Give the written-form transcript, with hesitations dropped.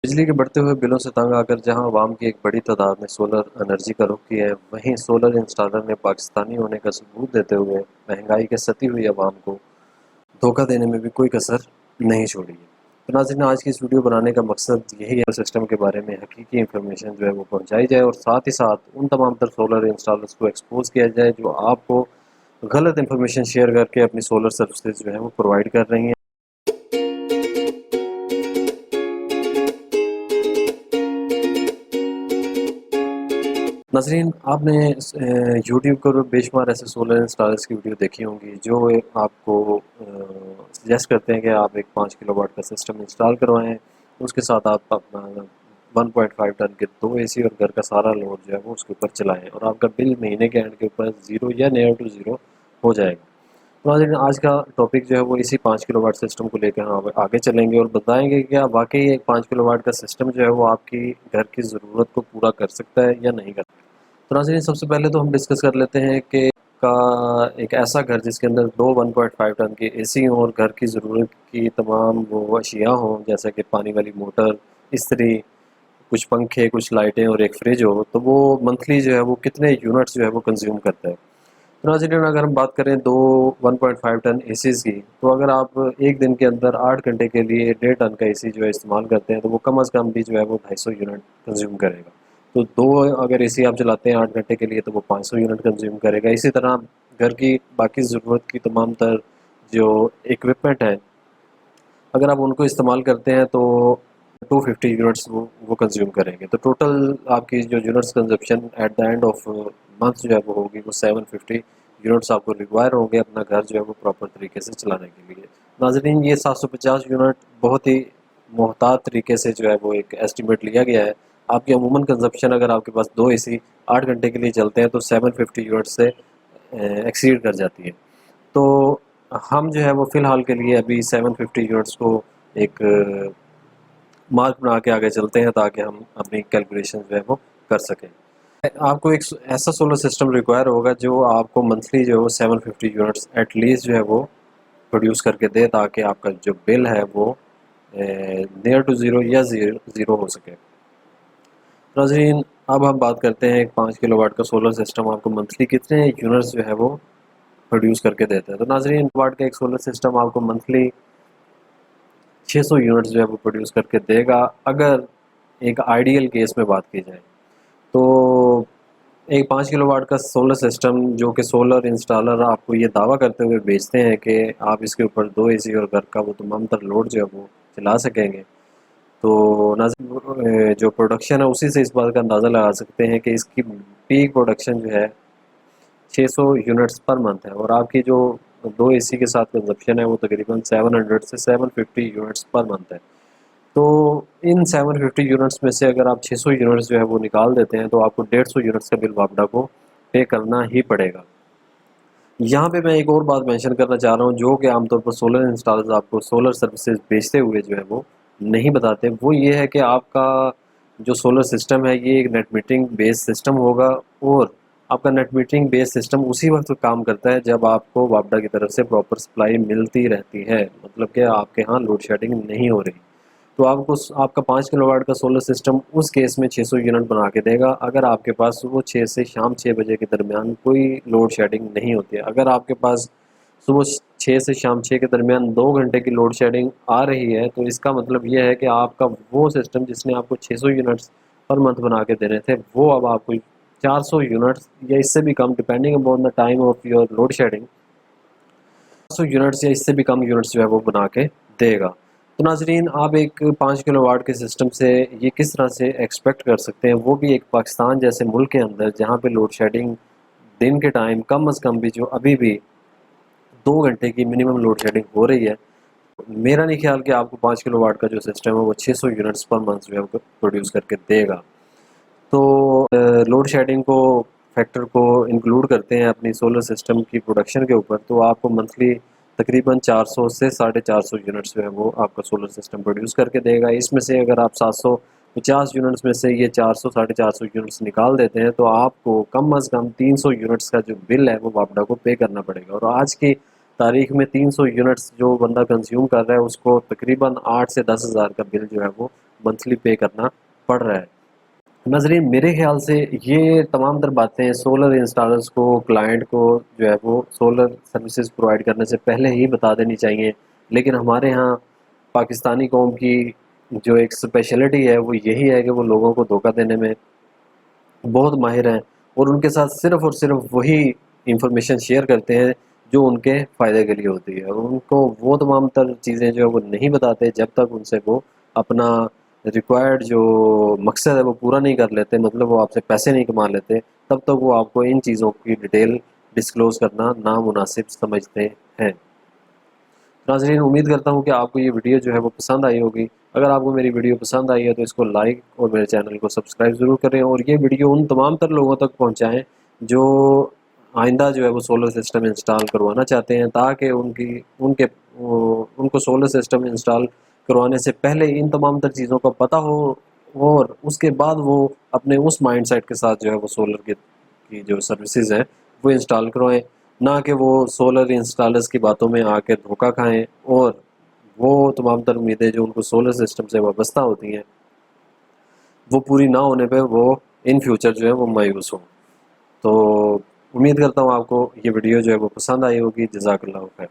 बिजली के बढ़ते हुए बिलों से तंग आकर जहां अवाम की एक बड़ी तादाद ने सोलर एनर्जी का रुख किया है, वहीं सोलर इंस्टॉलर ने पाकिस्तानी होने का सबूत देते हुए महंगाई के सती हुई अवाम को धोखा देने में भी कोई कसर नहीं छोड़ी है। तो नाज़रीन, आज की इस वीडियो बनाने का मकसद यही है, सिस्टम के बारे में हकीकी इन्फॉर्मेशन जो है वो पहुंचाई जाए और साथ ही साथ उन तमाम तर सोलर इंस्टॉलर्स को एक्सपोज किया जाए जो आपको गलत इन्फॉर्मेशन शेयर करके अपनी सोलर सर्विसेज जो है वो प्रोवाइड कर रही हैं। नाज़रीन, आपने यूट्यूब पर बेशुमार ऐसे सोलर इंस्टॉलर्स की वीडियो देखी होंगी जो आपको सजेस्ट करते हैं कि आप एक 5 किलोवाट का सिस्टम इंस्टॉल करवाएं, उसके साथ आप अपना 1.5 टन के 2 एसी और घर का सारा लोड जो है वो उसके ऊपर चलाएं और आपका बिल महीने के एंड के ऊपर ज़ीरो या नियर टू ज़ीरो हो जाएगा। तो नाज़रीन, आज का टॉपिक जो है वो इसी 5 किलोवाट सिस्टम को लेकर हम आगे चलेंगे और बताएंगे कि क्या वाकई एक 5 किलोवाट का सिस्टम जो है वो आपकी घर की ज़रूरत को पूरा कर सकता है या नहीं कर सकता। तो नाज़रीन, सबसे पहले तो हम डिस्कस कर लेते हैं कि का एक ऐसा घर जिसके अंदर दो 1.5 टन की एसी हों और घर की ज़रूरत की तमाम वो अशिया हों, जैसे कि पानी वाली मोटर, इस्त्री, कुछ पंखे, कुछ लाइटें और एक फ्रिज हो, तो वो मंथली जो है वो कितने यूनिट्स जो है वो कंज्यूम करता है। तो नाज़रीन, अगर हम बात करें दो 1.5 टन एसीज़ की, तो अगर आप एक दिन के अंदर 8 घंटे के लिए 1.5 टन का एसी जो है इस्तेमाल करते हैं, तो वो कम अज़ कम भी जो है वो 250 यूनिट कंज्यूम करेगा। तो दो अगर एसी आप चलाते हैं 8 घंटे के लिए, तो वो 500 यूनिट कंज्यूम करेगा। इसी तरह घर की बाकी ज़रूरत की तमाम तर जो इक्विपमेंट है, अगर आप उनको इस्तेमाल करते हैं तो 250 यूनिट्स वो कंज्यूम करेंगे। तो टोटल आपकी जो units consumption at the end of month जो है वो होगी, वो 750 यूनिट्स आपको रिक्वायर होंगे अपना घर जो है वो प्रॉपर तरीके से चलाने के लिए। नाज़रीन, ये 750 यूनिट बहुत ही मोहतात तरीके से जो है वो एक एस्टिमेट लिया गया है। आपकी अमूमन कंजप्शन अगर आपके पास दो एसी 8 घंटे के लिए चलते हैं तो 750 यूनिट से एक्सीड कर जाती है। तो हम जो है वो फ़िलहाल के लिए अभी 750 यूनिट्स को एक मार्क बना के आगे चलते हैं ताकि हम अपनी कैलकुलेशन जो है वो कर सकें। आपको एक ऐसा सोलर सिस्टम रिक्वायर होगा जो आपको मंथली जो है वो 750 यूनिट्स एटलीस्ट जो है वो प्रोड्यूस करके दे, ताकि आपका जो बिल है वो नियर टू ज़ीरो या ज़ीरो हो सके। नाज़रीन, अब हम बात करते हैं एक 5 किलोवाट का सोलर सिस्टम आपको मंथली कितने यूनिट्स जो है वो प्रोड्यूस करके देता है। तो नाज़रीन, वाट का एक सोलर सिस्टम आपको मंथली 600 यूनिट्स जो है वो प्रोड्यूस करके देगा, अगर एक आइडियल केस में बात की जाए। तो एक 5 किलोवाट का सोलर सिस्टम जो कि सोलर इंस्टॉलर आपको ये दावा करते हुए बेचते हैं कि आप इसके ऊपर 2 एसी और घर का वो तमाम तर लोड जो है वो चला सकेंगे। तो नाज़रीन, जो प्रोडक्शन है उसी से इस बात का अंदाज़ा लगा सकते हैं कि इसकी पीक प्रोडक्शन जो है 600 यूनिट्स पर मंथ है और आपकी जो दो एसी के साथ कंजप्शन है वो तकरीबन 700 से 750 यूनिट्स पर मंथ है। तो इन 750 यूनिट्स में से अगर आप 600 यूनिट्स जो है वो निकाल देते हैं तो आपको 150 यूनिट्स का बिल वापडा को पे करना ही पड़ेगा। यहाँ पे मैं एक और बात मेंशन करना चाह रहा हूँ जो कि आमतौर पर सोलर इंस्टॉलर्स आपको सोलर सर्विसेज बेचते हुए जो है वो नहीं बताते। वो ये है कि आपका जो सोलर सिस्टम है ये एक नेट मीटरिंग बेस्ड सिस्टम होगा और आपका नेट मीटरिंग बेस्ड सिस्टम उसी वक्त काम करता है जब आपको वापडा की तरफ से प्रॉपर सप्लाई मिलती रहती है, मतलब कि आपके यहाँ लोड शेडिंग नहीं हो रही। तो आपको आपका 5 किलोवाट का सोलर सिस्टम उस केस में 600 यूनिट बना के देगा अगर आपके पास सुबह 6 से शाम 6 बजे के दरमियान कोई लोड शेडिंग नहीं होती है। अगर आपके पास सुबह 6 से शाम 6 के दरमियान 2 घंटे की लोड शेडिंग आ रही है, तो इसका मतलब ये है कि आपका वो सिस्टम जिसने आपको 600 यूनिट्स पर मंथ बना के देने थे, वो अब आपको 400 यूनिट्स या इससे भी कम, depending upon the time of your load shedding, 400 units या इससे भी कम यूनिट्स जो है वो बना के देगा। तो नाजरीन, आप एक 5 किलोवाट के सिस्टम से ये किस तरह से एक्सपेक्ट कर सकते हैं, वो भी एक पाकिस्तान जैसे मुल्क के अंदर जहाँ पे लोड शेडिंग दिन के टाइम कम अज़ कम भी जो अभी भी 2 घंटे की मिनिमम लोड शेडिंग हो रही है। मेरा नहीं ख्याल कि आपको 5 किलोवाट का जो सिस्टम है वो 600 यूनिट्स पर मंथ जो है वो प्रोड्यूस करके देगा। तो लोड शेडिंग को फैक्टर को इंक्लूड करते हैं अपनी सोलर सिस्टम की प्रोडक्शन के ऊपर, तो आपको मंथली तकरीबन 400 से 450 यूनिट्स जो है वो आपका सोलर सिस्टम प्रोड्यूस करके देगा। इसमें से अगर आप 750 यूनिट्स में से ये 400 450 यूनिट्स निकाल देते हैं तो आपको कम अज़ कम 300 यूनिट्स का जो बिल है वो वापडा को पे करना पड़ेगा। और आज की तारीख में 300 यूनिट्स जो बंदा कंज्यूम कर रहा है उसको तकरीबन 8 से 10 हज़ार का बिल जो है वो मंथली पे करना पड़ रहा है। नाज़रीन, मेरे ख़्याल से ये तमाम तर बातें सोलर इंस्टॉलर्स को, क्लाइंट को जो है वो सोलर सर्विसेज प्रोवाइड करने से पहले ही बता देनी चाहिए। लेकिन हमारे यहाँ पाकिस्तानी कौम की जो एक स्पेशलिटी है वो यही है कि वो लोगों को धोखा देने में बहुत माहिर हैं और उनके साथ सिर्फ़ और सिर्फ वही इंफॉर्मेशन शेयर करते हैं जो उनके फ़ायदे के लिए होती है, और उनको वो तमाम तर चीज़ें जो है वो नहीं बताते जब तक उनसे वो अपना रिक्वायर्ड जो मकसद है वो पूरा नहीं कर लेते, मतलब वो आपसे पैसे नहीं कमा लेते, तब तक वो आपको इन चीज़ों की डिटेल डिस्क्लोज़ करना नामुनासिब समझते हैं। नाज़रीन, उम्मीद करता हूँ कि आपको ये वीडियो जो है वो पसंद आई होगी। अगर आपको मेरी वीडियो पसंद आई है तो इसको लाइक और मेरे चैनल को सब्सक्राइब ज़रूर करें, और ये वीडियो उन तमाम तर लोगों तक पहुँचाएँ जो आइंदा जो है वो सोलर सिस्टम इंस्टॉल करवाना चाहते हैं, ताकि उनको सोलर सिस्टम इंस्टॉल करवाने से पहले इन तमाम तर चीज़ों का पता हो, और उसके बाद वो अपने उस माइंडसेट के साथ जो है वो सोलर की जो सर्विसेज हैं वो इंस्टॉल करवाएं, ना कि वो सोलर इंस्टॉलर्स की बातों में आके धोखा खाएं और वो तमाम तर उम्मीदें जो उनको सोलर सिस्टम से वाबस्ता होती हैं वो पूरी ना होने पे वो इन फ्यूचर जो है वो मायूस हों। तो उम्मीद करता हूँ आपको ये वीडियो जो है वो पसंद आई होगी। जज़ाकल्लाह खैर।